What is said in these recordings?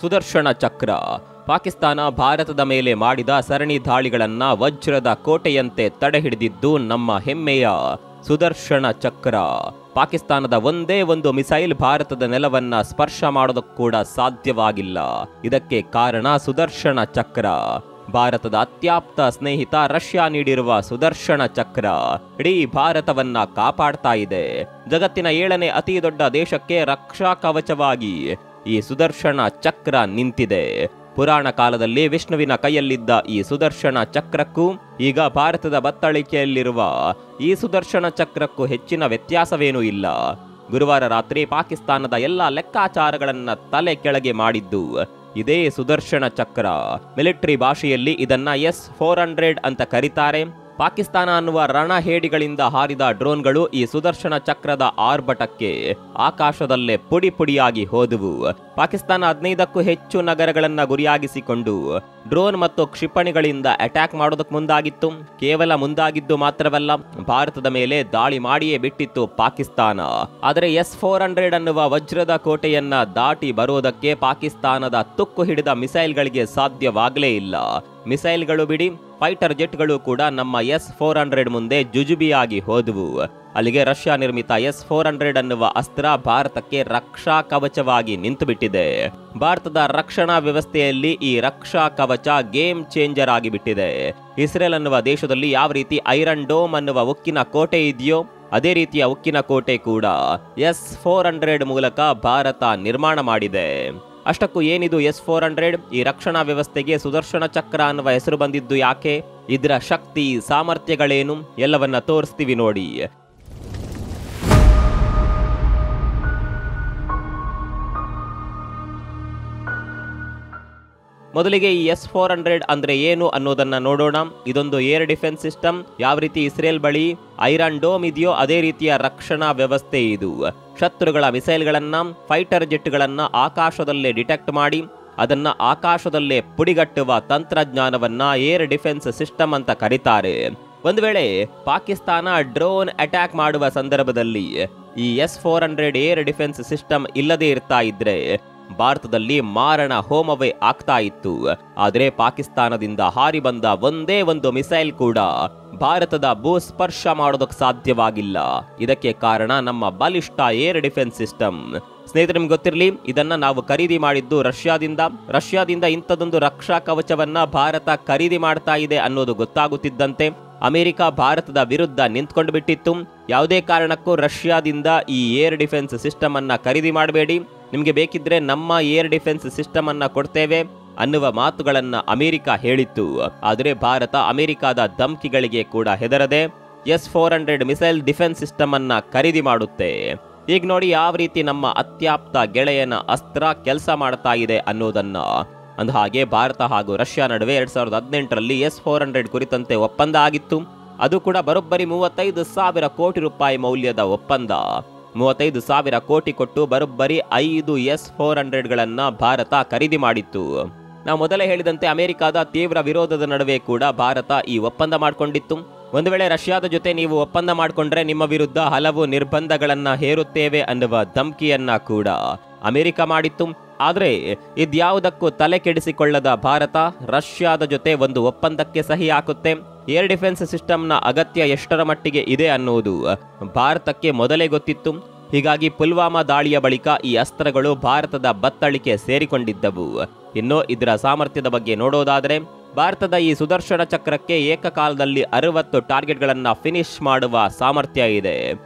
ಸುದರ್ಶನ ಚಕ್ರ. ಪಾಕಿಸ್ತಾನ ಭಾರತದ ಮೇಲೆ ಮಾಡಿದ ಸರಣಿ ದಾಳಿಗಳನ್ನ ವಜ್ರದ ಕೋಟೆಯಂತೆ ತಡೆಹಿಡಿದಿದ್ದು ನಮ್ಮ ಹೆಮ್ಮೆಯ ಸುದರ್ಶನ ಚಕ್ರ. ಪಾಕಿಸ್ತಾನದ ಒಂದೇ ಒಂದು ಮಿಸೈಲ್ ಭಾರತದ ನೆಲವನ್ನ ಸ್ಪರ್ಶ ಮಾಡೋದಕ್ಕೂ ಕೂಡ ಸಾಧ್ಯವಾಗಿಲ್ಲ. ಇದಕ್ಕೆ ಕಾರಣ ಸುದರ್ಶನ ಚಕ್ರ. ಭಾರತದ ಅತ್ಯಾಪ್ತ ಸ್ನೇಹಿತ ರಷ್ಯಾ ನೀಡಿರುವ ಸುದರ್ಶನ ಚಕ್ರ ಇಡೀ ಭಾರತವನ್ನ ಕಾಪಾಡ್ತಾ ಇದೆ. ಜಗತ್ತಿನ 7ನೇ ಅತಿ ದೊಡ್ಡ ದೇಶಕ್ಕೆ ರಕ್ಷಾ ಕವಚವಾಗಿ ಈ ಸುದರ್ಶನ ಚಕ್ರ ನಿಂತಿದೆ. ಪುರಾಣ ಕಾಲದಲ್ಲಿ ವಿಷ್ಣುವಿನ ಕೈಯಲ್ಲಿದ್ದ ಈ ಸುದರ್ಶನ ಚಕ್ರಕ್ಕೂ ಈಗ ಭಾರತದ ಬತ್ತಳಿಕೆಯಲ್ಲಿರುವ ಈ ಸುದರ್ಶನ ಚಕ್ರಕ್ಕೂ ಹೆಚ್ಚಿನ ವ್ಯತ್ಯಾಸವೇನೂ ಇಲ್ಲ. ಗುರುವಾರ ರಾತ್ರಿ ಪಾಕಿಸ್ತಾನದ ಎಲ್ಲ ಲೆಕ್ಕಾಚಾರಗಳನ್ನ ತಲೆ ಕೆಳಗೆ ಮಾಡಿದ್ದು ಇದೇ ಸುದರ್ಶನ ಚಕ್ರ. ಮಿಲಿಟರಿ ಭಾಷೆಯಲ್ಲಿ ಇದನ್ನ S-400 ಅಂತ ಕರೀತಾರೆ. ಪಾಕಿಸ್ತಾನ ಅನ್ನುವ ರಣಹೇಡಿಗಳಿಂದ ಹಾರಿದ ಡ್ರೋನ್ಗಳು ಈ ಸುದರ್ಶನ ಚಕ್ರದ ಆರ್ಭಟಕ್ಕೆ ಆಕಾಶದಲ್ಲೇ ಪುಡಿ ಪುಡಿಯಾಗಿ ಹೋದವು. ಪಾಕಿಸ್ತಾನ 15ಕ್ಕೂ ಹೆಚ್ಚು ನಗರಗಳನ್ನ ಗುರಿಯಾಗಿಸಿಕೊಂಡು ಡ್ರೋನ್ ಮತ್ತು ಕ್ಷಿಪಣಿಗಳಿಂದ ಅಟ್ಯಾಕ್ ಮಾಡೋದಕ್ಕೆ ಮುಂದಾಗಿತ್ತು. ಕೇವಲ ಮುಂದಾಗಿದ್ದು ಮಾತ್ರವಲ್ಲ, ಭಾರತದ ಮೇಲೆ ದಾಳಿ ಮಾಡಿಯೇ ಬಿಟ್ಟಿತ್ತು ಪಾಕಿಸ್ತಾನ. ಆದರೆ S-400 ಅನ್ನುವ ವಜ್ರದ ಕೋಟೆಯನ್ನ ದಾಟಿ ಬರೋದಕ್ಕೆ ಪಾಕಿಸ್ತಾನದ ತುಕ್ಕು ಹಿಡಿದ ಮಿಸೈಲ್ಗಳಿಗೆ ಸಾಧ್ಯವಾಗಲೇ ಇಲ್ಲ. ಮಿಸೈಲ್ಗಳು ಬಿಡಿ, ಫೈಟರ್ ಜೆಟ್ಗಳು ಕೂಡ ನಮ್ಮ S-400 ಮುಂದೆ ಜುಜುಬಿಯಾಗಿ ಹೋದವು. ಅಲ್ಲಿಗೆ ರಷ್ಯಾ ನಿರ್ಮಿತ S-400 ಅನ್ನುವ ಅಸ್ತ್ರ ಭಾರತಕ್ಕೆ ರಕ್ಷಾ ಕವಚವಾಗಿ ನಿಂತುಬಿಟ್ಟಿದೆ. ಭಾರತದ ರಕ್ಷಣಾ ವ್ಯವಸ್ಥೆಯಲ್ಲಿ ಈ ರಕ್ಷಾ ಕವಚ ಗೇಮ್ ಚೇಂಜರ್ ಆಗಿಬಿಟ್ಟಿದೆ. ಇಸ್ರೇಲ್ ಅನ್ನುವ ದೇಶದಲ್ಲಿ ಯಾವ ರೀತಿ ಐರನ್ ಡೋಮ್ ಅನ್ನುವ ಉಕ್ಕಿನ ಕೋಟೆ ಇದೆಯೋ ಅದೇ ರೀತಿಯ ಉಕ್ಕಿನ ಕೋಟೆ ಕೂಡ S-400 ಮೂಲಕ ಭಾರತ ನಿರ್ಮಾಣ ಮಾಡಿದೆ. ಅಷ್ಟಕ್ಕೂ ಏನಿದು S-400? ಈ ರಕ್ಷಣಾ ವ್ಯವಸ್ಥೆಗೆ ಸುದರ್ಶನ ಚಕ್ರ ಅನ್ನುವ ಹೆಸರು ಬಂದಿದ್ದು ಯಾಕೆ? ಇದರ ಶಕ್ತಿ, ಸಾಮರ್ಥ್ಯಗಳೇನು ಎಲ್ಲವನ್ನ ತೋರಿಸ್ತೀವಿ ನೋಡಿ. ಮೊದಲಿಗೆ ಈ S-400 ಅಂದ್ರೆ ಏನು ಅನ್ನೋದನ್ನ ನೋಡೋಣ. ಇದೊಂದು ಏರ್ ಡಿಫೆನ್ಸ್ ಸಿಸ್ಟಮ್. ಯಾವ ರೀತಿ ಇಸ್ರೇಲ್ ಬಳಿ ಐರನ್ ಡೋಮ್ ಇದೆಯೋ ಅದೇ ರೀತಿಯ ರಕ್ಷಣಾ ವ್ಯವಸ್ಥೆ ಇದು. ಶತ್ರುಗಳ ಮಿಸೈಲ್ಗಳನ್ನ, ಫೈಟರ್ ಜೆಟ್ಗಳನ್ನ ಆಕಾಶದಲ್ಲೇ ಡಿಟೆಕ್ಟ್ ಮಾಡಿ ಅದನ್ನ ಆಕಾಶದಲ್ಲೇ ಪುಡಿಗಟ್ಟುವ ತಂತ್ರಜ್ಞಾನವನ್ನ ಏರ್ ಡಿಫೆನ್ಸ್ ಸಿಸ್ಟಮ್ ಅಂತ ಕರೀತಾರೆ. ಒಂದು ವೇಳೆ ಪಾಕಿಸ್ತಾನ ಡ್ರೋನ್ ಅಟ್ಯಾಕ್ ಮಾಡುವ ಸಂದರ್ಭದಲ್ಲಿ ಈ S-400 ಏರ್ ಡಿಫೆನ್ಸ್ ಸಿಸ್ಟಮ್ ಇಲ್ಲದೆ ಇರ್ತಾ ಇದ್ರೆ ಭಾರತದಲ್ಲಿ ಮಾರಣ ಹೋಮವೇ ಆಗ್ತಾ ಇತ್ತು. ಆದರೆ ಪಾಕಿಸ್ತಾನದಿಂದ ಹಾರಿ ಬಂದ ಒಂದೇ ಒಂದು ಮಿಸೈಲ್ ಕೂಡ ಭಾರತದ ಭೂಸ್ಪರ್ಶ ಮಾಡೋದಕ್ಕೆ ಸಾಧ್ಯವಾಗಿಲ್ಲ. ಇದಕ್ಕೆ ಕಾರಣ ನಮ್ಮ ಬಲಿಷ್ಠ ಏರ್ ಡಿಫೆನ್ಸ್ ಸಿಸ್ಟಮ್. ಸ್ನೇಹಿತರೆ, ನಿಮ್ಗೆ ಗೊತ್ತಿರಲಿ, ಇದನ್ನ ನಾವು ಖರೀದಿ ಮಾಡಿದ್ದು ರಷ್ಯಾದಿಂದ ಇಂಥದೊಂದು ರಕ್ಷಾ ಕವಚವನ್ನ ಭಾರತ ಖರೀದಿ ಮಾಡ್ತಾ ಇದೆ ಅನ್ನೋದು ಗೊತ್ತಾಗುತ್ತಿದ್ದಂತೆ ಅಮೆರಿಕ ಭಾರತದ ವಿರುದ್ಧ ನಿಂತ್ಕೊಂಡು ಬಿಟ್ಟಿತ್ತು. ಯಾವುದೇ ಕಾರಣಕ್ಕೂ ರಷ್ಯಾದಿಂದ ಈ ಏರ್ ಡಿಫೆನ್ಸ್ ಸಿಸ್ಟಮ್ ಅನ್ನ ಖರೀದಿ ಮಾಡಬೇಡಿ, ನಿಮಗೆ ಬೇಕಿದ್ರೆ ನಮ್ಮ ಏರ್ ಡಿಫೆನ್ಸ್ ಸಿಸ್ಟಮ್ ಅನ್ನ ಕೊಡ್ತೇವೆ ಅನ್ನುವ ಮಾತುಗಳನ್ನ ಅಮೆರಿಕ ಹೇಳಿತ್ತು. ಆದರೆ ಭಾರತ ಅಮೆರಿಕದ ಧಮ್ಕಿಗಳಿಗೆ ಕೂಡ ಹೆದರದೆ S-400 ಮಿಸೈಲ್ ಡಿಫೆನ್ಸ್ ಸಿಸ್ಟಮ್ ಅನ್ನ ಖರೀದಿ ಮಾಡುತ್ತೆ. ಈಗ ನೋಡಿ ಯಾವ ರೀತಿ ನಮ್ಮ ಅತ್ಯಾಪ್ತ ಗೆಳೆಯನ ಅಸ್ತ್ರ ಕೆಲಸ ಮಾಡ್ತಾ ಇದೆ ಅನ್ನೋದನ್ನ. ಅಂದಹಾಗೆ ಭಾರತ ಹಾಗೂ ರಷ್ಯಾ ನಡುವೆ 2018ರಲ್ಲಿ S-400 ಕುರಿತಂತೆ ಒಪ್ಪಂದ ಆಗಿತ್ತು. ಅದು ಕೂಡ ಬರೋಬ್ಬರಿ 35,000 ಕೋಟಿ ರೂಪಾಯಿ ಮೌಲ್ಯದ ಒಪ್ಪಂದ. 35,000 ಕೋಟಿ ಕೊಟ್ಟು ಬರೋಬ್ಬರಿ 5 S-400ಗಳನ್ನ ಭಾರತ ಖರೀದಿ ಮಾಡಿತ್ತು. ನಾವು ಮೊದಲೇ ಹೇಳಿದಂತೆ ಅಮೆರಿಕದ ತೀವ್ರ ವಿರೋಧದ ನಡುವೆ ಕೂಡ ಭಾರತ ಈ ಒಪ್ಪಂದ ಮಾಡಿಕೊಂಡಿತ್ತು. ಒಂದು ವೇಳೆ ರಷ್ಯಾದ ಜೊತೆ ನೀವು ಒಪ್ಪಂದ ಮಾಡಿಕೊಂಡ್ರೆ ನಿಮ್ಮ ವಿರುದ್ಧ ಹಲವು ನಿರ್ಬಂಧಗಳನ್ನ ಹೇರುತ್ತೇವೆ ಅನ್ನುವ ಧಮ್ಕಿಯನ್ನ ಕೂಡ ಅಮೆರಿಕ ಮಾಡಿತ್ತು. ಆದರೆ ಇದ್ಯಾವುದಕ್ಕೂ ತಲೆ ಕೆಡಿಸಿಕೊಳ್ಳದ ಭಾರತ ರಷ್ಯಾದ ಜೊತೆ ಒಂದು ಒಪ್ಪಂದಕ್ಕೆ ಸಹಿ ಹಾಕುತ್ತೆ. ಏರ್ ಡಿಫೆನ್ಸ್ ಸಿಸ್ಟಮ್ನ ಅಗತ್ಯ ಎಷ್ಟರ ಮಟ್ಟಿಗೆ ಇದೆ ಅನ್ನೋದು ಭಾರತಕ್ಕೆ ಮೊದಲೇ ಗೊತ್ತಿತ್ತು. ಹೀಗಾಗಿ ಪುಲ್ವಾಮಾ ದಾಳಿಯ ಬಳಿಕ ಈ ಅಸ್ತ್ರಗಳು ಭಾರತದ ಬತ್ತಳಿಕೆ ಸೇರಿಕೊಂಡಿದ್ದವು. ಇನ್ನು ಇದರ ಸಾಮರ್ಥ್ಯದ ಬಗ್ಗೆ ನೋಡೋದಾದರೆ ಭಾರತದ ಈ ಸುದರ್ಶನ ಚಕ್ರಕ್ಕೆ ಏಕಕಾಲದಲ್ಲಿ 60 ಟಾರ್ಗೆಟ್ಗಳನ್ನ ಫಿನಿಶ್ ಮಾಡುವ ಸಾಮರ್ಥ್ಯ ಇದೆ.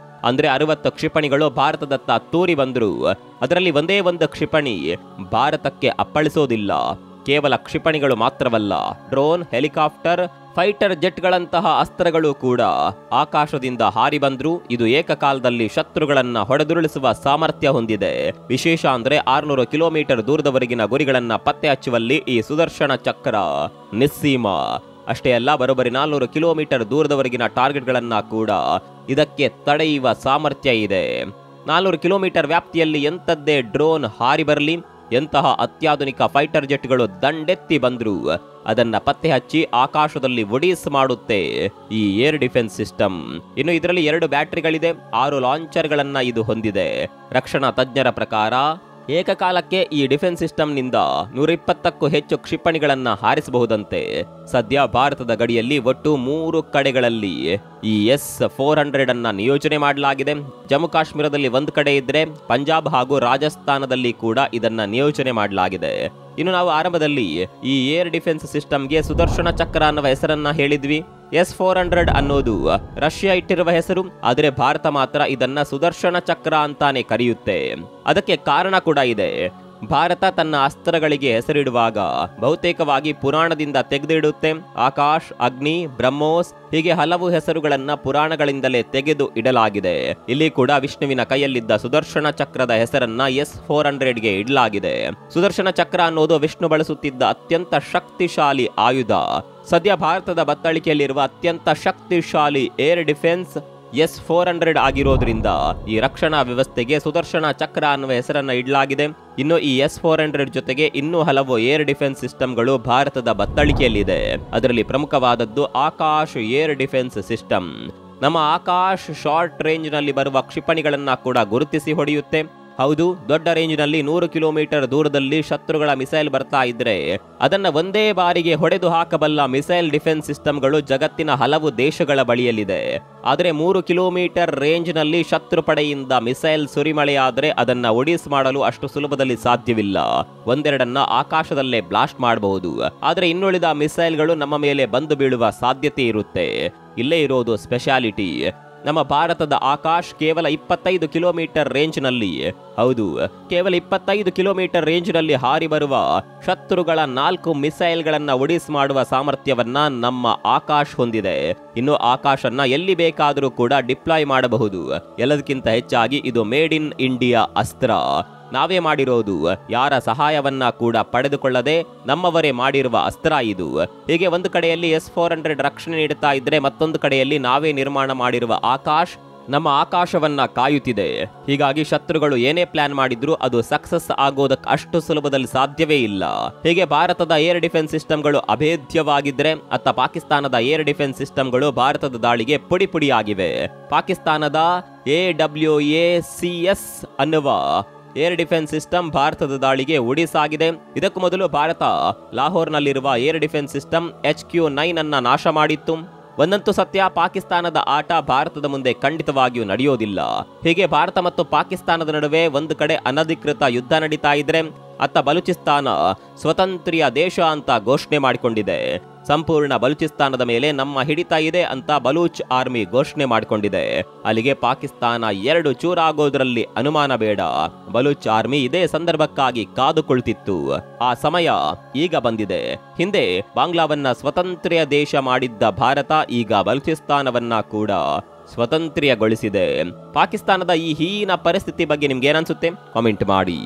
ಅಂದ್ರೆ 60 ಕ್ಷಿಪಣಿಗಳು ಭಾರತದತ್ತ ತೂರಿ ಬಂದ್ರು ಅದರಲ್ಲಿ ಒಂದೇ ಒಂದು ಕ್ಷಿಪಣಿ ಭಾರತಕ್ಕೆ ಅಪ್ಪಳಿಸೋದಿಲ್ಲ. ಕೇವಲ ಕ್ಷಿಪಣಿಗಳು ಮಾತ್ರವಲ್ಲ, ಡ್ರೋನ್, ಹೆಲಿಕಾಪ್ಟರ್, ಫೈಟರ್ ಜೆಟ್ಗಳಂತಹ ಅಸ್ತ್ರಗಳು ಕೂಡ ಆಕಾಶದಿಂದ ಹಾರಿ ಬಂದ್ರು. ಇದು ಏಕಕಾಲದಲ್ಲಿ ಶತ್ರುಗಳನ್ನ ಹೊಡೆದುರುಳಿಸುವ ಸಾಮರ್ಥ್ಯ ಹೊಂದಿದೆ. ವಿಶೇಷ ಅಂದ್ರೆ 600 ಕಿಲೋಮೀಟರ್ ದೂರದವರೆಗಿನ ಗುರಿಗಳನ್ನ ಪತ್ತೆ ಹಚ್ಚುವಲ್ಲಿ ಈ ಸುದರ್ಶನ ಚಕ್ರ ನಿಸ್ಸೀಮ. ಅಷ್ಟೇ ಅಲ್ಲ, ಬರೋಬ್ಬರಿ 400 ಕಿಲೋಮೀಟರ್ ದೂರದವರೆಗಿನ ಟಾರ್ಗೆಟ್ಗಳನ್ನ ಕೂಡ ಇದಕ್ಕೆ ತಡೆಯುವ ಸಾಮರ್ಥ್ಯ ಇದೆ. 400 ಕಿಲೋಮೀಟರ್ ವ್ಯಾಪ್ತಿಯಲ್ಲಿ ಎಂಥದ್ದೇ ಡ್ರೋನ್ ಹಾರಿ ಬರಲಿ, ಎಂತಹ ಅತ್ಯಾಧುನಿಕ ಫೈಟರ್ ಜೆಟ್ಗಳು ದಂಡೆತ್ತಿ ಬಂದ್ರು ಅದನ್ನ ಪತ್ತೆ ಹಚ್ಚಿ ಆಕಾಶದಲ್ಲಿ ಒಡಿಸ್ ಮಾಡುತ್ತೆ ಈ ಏರ್ ಡಿಫೆನ್ಸ್ ಸಿಸ್ಟಮ್. ಇನ್ನು ಇದರಲ್ಲಿ 2 ಬ್ಯಾಟರಿಗಳಿದೆ, 6 ಲಾಂಚರ್ಗಳನ್ನ ಇದು ಹೊಂದಿದೆ. ರಕ್ಷಣಾ ತಜ್ಞರ ಪ್ರಕಾರ ಏಕಕಾಲಕ್ಕೆ ಈ ಡಿಫೆನ್ಸ್ ಸಿಸ್ಟಮ್ನಿಂದ 120ಕ್ಕೂ ಹೆಚ್ಚು ಕ್ಷಿಪಣಿಗಳನ್ನ ಹಾರಿಸಬಹುದಂತೆ. ಸದ್ಯ ಭಾರತದ ಗಡಿಯಲ್ಲಿ ಒಟ್ಟು 3 ಕಡೆಗಳಲ್ಲಿ ಈ S-400 ಅನ್ನ ನಿಯೋಜನೆ ಮಾಡಲಾಗಿದೆ. ಜಮ್ಮು ಕಾಶ್ಮೀರದಲ್ಲಿ ಒಂದು ಕಡೆ ಇದ್ರೆ ಪಂಜಾಬ್ ಹಾಗೂ ರಾಜಸ್ಥಾನದಲ್ಲಿ ಕೂಡ ಇದನ್ನ ನಿಯೋಜನೆ ಮಾಡಲಾಗಿದೆ. ಇನ್ನು ನಾವು ಆರಂಭದಲ್ಲಿ ಈ ಏರ್ ಡಿಫೆನ್ಸ್ ಸಿಸ್ಟಮ್ಗೆ ಸುದರ್ಶನ ಚಕ್ರ ಅನ್ನುವ ಹೆಸರನ್ನ ಹೇಳಿದ್ವಿ. S-400 ಅನ್ನೋದು ರಷ್ಯಾ ಇಟ್ಟಿರುವ ಹೆಸರು, ಆದರೆ ಭಾರತ ಮಾತ್ರ ಇದನ್ನ ಸುದರ್ಶನ ಚಕ್ರ ಅಂತಾನೆ ಕರೆಯುತ್ತೆ. ಅದಕ್ಕೆ ಕಾರಣ ಕೂಡ ಇದೆ. ಭಾರತ ತನ್ನ ಅಸ್ತ್ರಗಳಿಗೆ ಹೆಸರಿಡುವಾಗ ಬಹುತೇಕವಾಗಿ ಪುರಾಣದಿಂದ ತೆಗೆದಿಡುತ್ತೆ. ಆಕಾಶ್, ಅಗ್ನಿ, ಬ್ರಹ್ಮೋಸ್ ಹೀಗೆ ಹಲವು ಹೆಸರುಗಳನ್ನ ಪುರಾಣಗಳಿಂದಲೇ ತೆಗೆದು ಇಡಲಾಗಿದೆ. ಇಲ್ಲಿ ಕೂಡ ವಿಷ್ಣುವಿನ ಕೈಯಲ್ಲಿದ್ದ ಸುದರ್ಶನ ಚಕ್ರದ ಹೆಸರನ್ನ S-400ಗೆ ಇಡಲಾಗಿದೆ. ಸುದರ್ಶನ ಚಕ್ರ ಅನ್ನೋದು ವಿಷ್ಣು ಬಳಸುತ್ತಿದ್ದ ಅತ್ಯಂತ ಶಕ್ತಿಶಾಲಿ ಆಯುಧ. ಸದ್ಯ ಭಾರತದ ಬತ್ತಳಿಕೆಯಲ್ಲಿರುವ ಅತ್ಯಂತ ಶಕ್ತಿಶಾಲಿ ಏರ್ ಡಿಫೆನ್ಸ್ S-400 ಆಗಿರೋದ್ರಿಂದ ಈ ರಕ್ಷಣಾ ವ್ಯವಸ್ಥೆಗೆ ಸುದರ್ಶನ ಚಕ್ರ ಅನ್ನುವ ಹೆಸರನ್ನ ಇಡಲಾಗಿದೆ. ಇನ್ನು ಈ S-400 ಜೊತೆಗೆ ಇನ್ನೂ ಹಲವು ಏರ್ ಡಿಫೆನ್ಸ್ ಸಿಸ್ಟಮ್ಗಳು ಭಾರತದ ಬತ್ತಳಿಕೆಯಲ್ಲಿದೆ. ಅದರಲ್ಲಿ ಪ್ರಮುಖವಾದದ್ದು ಆಕಾಶ್ ಏರ್ ಡಿಫೆನ್ಸ್ ಸಿಸ್ಟಮ್. ನಮ್ಮ ಆಕಾಶ್ ಶಾರ್ಟ್ ರೇಂಜ್ ನಲ್ಲಿ ಬರುವ ಕ್ಷಿಪಣಿಗಳನ್ನ ಕೂಡ ಗುರುತಿಸಿ ಹೊಡೆಯುತ್ತೆ. ಹೌದು, ದೊಡ್ಡ ರೇಂಜ್ನಲ್ಲಿ 100 ಕಿಲೋಮೀಟರ್ ದೂರದಲ್ಲಿ ಶತ್ರುಗಳ ಮಿಸೈಲ್ ಬರ್ತಾ ಇದ್ರೆ ಅದನ್ನ ಒಂದೇ ಬಾರಿಗೆ ಹೊಡೆದು ಹಾಕಬಲ್ಲ ಮಿಸೈಲ್ ಡಿಫೆನ್ಸ್ ಸಿಸ್ಟಮ್ಗಳು ಜಗತ್ತಿನ ಹಲವು ದೇಶಗಳ ಬಳಿಯಲ್ಲಿದೆ. ಆದರೆ 3 ಕಿಲೋಮೀಟರ್ ರೇಂಜ್ನಲ್ಲಿ ಶತ್ರು ಪಡೆಯಿಂದ ಮಿಸೈಲ್ ಸುರಿಮಳೆಯಾದ್ರೆ ಅದನ್ನ ಒಡಿಸ್ ಮಾಡಲು ಅಷ್ಟು ಸುಲಭದಲ್ಲಿ ಸಾಧ್ಯವಿಲ್ಲ. ಒಂದೆರಡನ್ನ ಆಕಾಶದಲ್ಲೇ ಬ್ಲಾಸ್ಟ್ ಮಾಡಬಹುದು, ಆದರೆ ಇನ್ನುಳಿದ ಮಿಸೈಲ್ಗಳು ನಮ್ಮ ಮೇಲೆ ಬಂದು ಬೀಳುವ ಸಾಧ್ಯತೆ ಇರುತ್ತೆ. ಇಲ್ಲೇ ಇರೋದು ಸ್ಪೆಷಾಲಿಟಿ. ನಮ್ಮ ಭಾರತದ ಆಕಾಶ್ ಕೇವಲ 25 ಕಿಲೋಮೀಟರ್ ರೇಂಜ್ನಲ್ಲಿ, ಹೌದು, ಕೇವಲ 25 ಕಿಲೋಮೀಟರ್ ರೇಂಜ್ನಲ್ಲಿ ಹಾರಿ ಬರುವ ಶತ್ರುಗಳ 4 ಮಿಸೈಲ್ಗಳನ್ನ ಒಡಿಸ್ ಮಾಡುವ ಸಾಮರ್ಥ್ಯವನ್ನ ನಮ್ಮ ಆಕಾಶ್ ಹೊಂದಿದೆ. ಇನ್ನು ಆಕಾಶನ್ನ ಎಲ್ಲಿ ಬೇಕಾದರೂ ಕೂಡ ಡಿಪ್ಲಾಯ್ ಮಾಡಬಹುದು. ಎಲ್ಲದಕ್ಕಿಂತ ಹೆಚ್ಚಾಗಿ ಇದು ಮೇಡ್ ಇನ್ ಇಂಡಿಯಾ ಅಸ್ತ್ರ. ನಾವೇ ಮಾಡಿರೋದು, ಯಾರ ಸಹಾಯವನ್ನ ಕೂಡ ಪಡೆದುಕೊಳ್ಳದೆ ನಮ್ಮವರೇ ಮಾಡಿರುವ ಅಸ್ತ್ರ ಇದು. ಹೀಗೆ ಒಂದು ಕಡೆಯಲ್ಲಿ S-400 ರಕ್ಷಣೆ ನೀಡುತ್ತಾ ಇದ್ರೆ ಮತ್ತೊಂದು ಕಡೆಯಲ್ಲಿ ನಾವೇ ನಿರ್ಮಾಣ ಮಾಡಿರುವ ಆಕಾಶ್ ನಮ್ಮ ಆಕಾಶವನ್ನ ಕಾಯುತ್ತಿದೆ. ಹೀಗಾಗಿ ಶತ್ರುಗಳು ಏನೇ ಪ್ಲಾನ್ ಮಾಡಿದ್ರು ಅದು ಸಕ್ಸಸ್ ಆಗೋದಕ್ಕೆ ಅಷ್ಟು ಸುಲಭದಲ್ಲಿ ಸಾಧ್ಯವೇ ಇಲ್ಲ. ಹೀಗೆ ಭಾರತದ ಏರ್ ಡಿಫೆನ್ಸ್ ಸಿಸ್ಟಮ್ಗಳು ಅಭೇದ್ಯವಾಗಿದ್ರೆ ಅತ್ತ ಪಾಕಿಸ್ತಾನದ ಏರ್ ಡಿಫೆನ್ಸ್ ಸಿಸ್ಟಮ್ಗಳು ಭಾರತದ ದಾಳಿಗೆ ಪುಡಿ ಪುಡಿಯಾಗಿವೆ. ಪಾಕಿಸ್ತಾನದ AWACS ಅನ್ನುವ ಏರ್ ಡಿಫೆನ್ಸ್ ಸಿಸ್ಟಮ್ ಭಾರತದ ದಾಳಿಗೆ ಒಡಿಸಾಗಿದೆ. ಇದಕ್ಕೂ ಮೊದಲು ಭಾರತ ಲಾಹೋರ್ನಲ್ಲಿರುವ ಏರ್ ಡಿಫೆನ್ಸ್ ಸಿಸ್ಟಮ್ HQ-9 ಅನ್ನ ನಾಶ ಮಾಡಿತ್ತು. ಒಂದಂತೂ ಸತ್ಯ, ಪಾಕಿಸ್ತಾನದ ಆಟ ಭಾರತದ ಮುಂದೆ ಖಂಡಿತವಾಗಿಯೂ ನಡೆಯೋದಿಲ್ಲ. ಹೀಗೆ ಭಾರತ ಮತ್ತು ಪಾಕಿಸ್ತಾನದ ನಡುವೆ ಒಂದು ಕಡೆ ಅನಧಿಕೃತ ಯುದ್ಧ ನಡೀತಾ ಇದ್ರೆ ಅತ್ತ ಬಲೂಚಿಸ್ತಾನ ಸ್ವತಂತ್ರ ದೇಶ ಅಂತ ಘೋಷಣೆ ಮಾಡಿಕೊಂಡಿದೆ. ಸಂಪೂರ್ಣ ಬಲೂಚಿಸ್ತಾನದ ಮೇಲೆ ನಮ್ಮ ಹಿಡಿತ ಇದೆ ಅಂತ ಬಲೂಚ್ ಆರ್ಮಿ ಘೋಷಣೆ ಮಾಡಿಕೊಂಡಿದೆ. ಅಲ್ಲಿಗೆ ಪಾಕಿಸ್ತಾನ 2 ಚೂರಾಗೋದ್ರಲ್ಲಿ ಅನುಮಾನ ಬೇಡ. ಬಲೂಚ್ ಆರ್ಮಿ ಇದೇ ಸಂದರ್ಭಕ್ಕಾಗಿ ಕಾದು ಕುಳಿತಿತ್ತು. ಆ ಸಮಯ ಈಗ ಬಂದಿದೆ. ಹಿಂದೆ ಬಾಂಗ್ಲಾವನ್ನ ಸ್ವತಂತ್ರ ದೇಶ ಮಾಡಿದ್ದ ಭಾರತ ಈಗ ಬಲೂಚಿಸ್ತಾನವನ್ನ ಕೂಡ ಸ್ವತಂತ್ರಗೊಳಿಸಿದೆ. ಪಾಕಿಸ್ತಾನದ ಈ ಹೀನ ಪರಿಸ್ಥಿತಿ ಬಗ್ಗೆ ನಿಮ್ಗೆ ಏನನ್ಸುತ್ತೆ? ಕಾಮೆಂಟ್ ಮಾಡಿ.